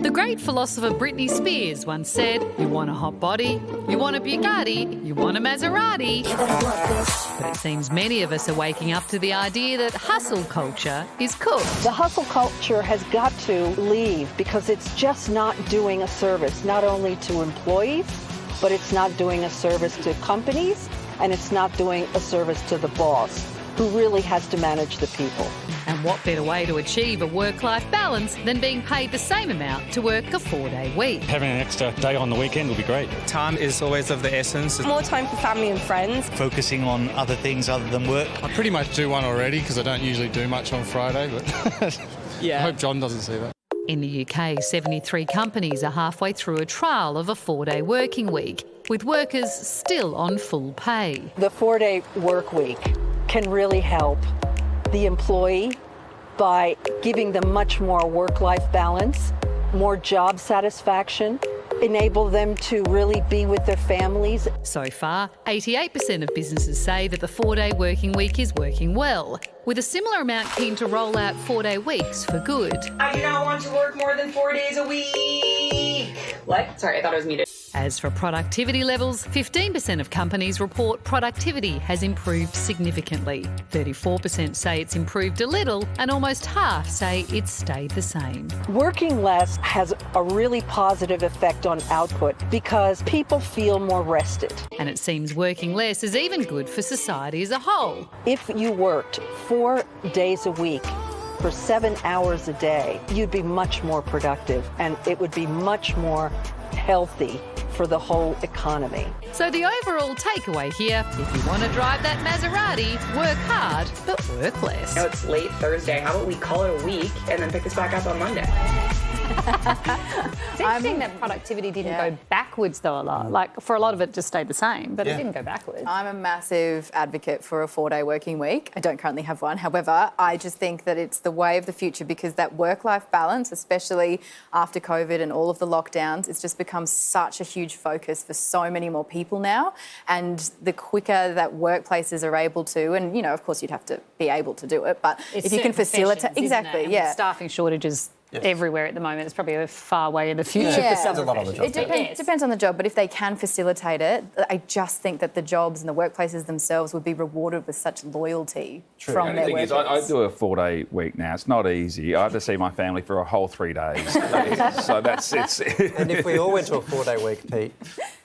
The great philosopher Britney Spears once said, "You want a hot body, you want a Bugatti, you want a Maserati." But it seems many of us are waking up to the idea that hustle culture is cooked. The hustle culture has got to leave because it's just not doing a service, not only to employees, but it's not doing a service to companies, and it's not doing a service to the boss, who really has to manage the people. And what better way to achieve a work-life balance than being paid the same amount to work a 4-day week? Having an extra day on the weekend will be great. Time is always of the essence. More time for family and friends. Focusing on other things other than work. I pretty much do one already because I don't usually do much on Friday, but I hope John doesn't see that. In the UK, 73 companies are halfway through a trial of a 4-day working week, with workers still on full pay. The 4-day work week can really help the employee by giving them much more work-life balance, more job satisfaction, enable them to really be with their families. So far, 88% of businesses say that the 4-day working week is working well, with a similar amount keen to roll out 4-day weeks for good. I do not want to work more than 4 days a week. What? Sorry, I thought it was muted. As for productivity levels, 15% of companies report productivity has improved significantly. 34% say it's improved a little, and almost half say it's stayed the same. Working less has a really positive effect on output because people feel more rested. And it seems working less is even good for society as a whole. If you worked 4 days a week for 7 hours a day, you'd be much more productive and it would be much more healthy for the whole economy. So the overall takeaway here, if you want to drive that Maserati, work hard, but work less. Now it's late Thursday. How about we call it a week and then pick this back up on Monday? It's interesting that productivity didn't go backwards though a lot. Like for a lot of it just stayed the same, but it didn't go backwards. I'm a massive advocate for a 4-day working week. I don't currently have one. However, I just think that it's the way of the future because that work-life balance, especially after COVID and all of the lockdowns, it's just become such a huge focus for so many more people now. And the quicker that workplaces are able to, and, you know, of course you'd have to be able to do it, but It's if you can certain facilitate... professions, isn't it? Exactly, And yeah. with staffing shortages everywhere at the moment. It's probably a far way in the future Yeah. for some There's a lot on the job. It depends on the job, but if they can facilitate it, I just think that the jobs and the workplaces themselves would be rewarded with such loyalty from their The thing workers. is, I do a 4-day week now. It's not easy. I have to see my family for a whole 3 days. So that's it. And if we all went to a 4-day week, Pete,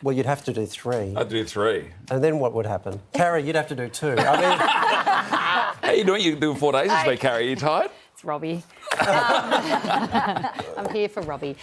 well, you'd have to do 3. I'd do 3. And then what would happen? Carrie, you'd have to do 2. I mean... How you doing? You doing 4 days this week, Carrie? Are you tired? It's Robbie. I'm here for Robbie.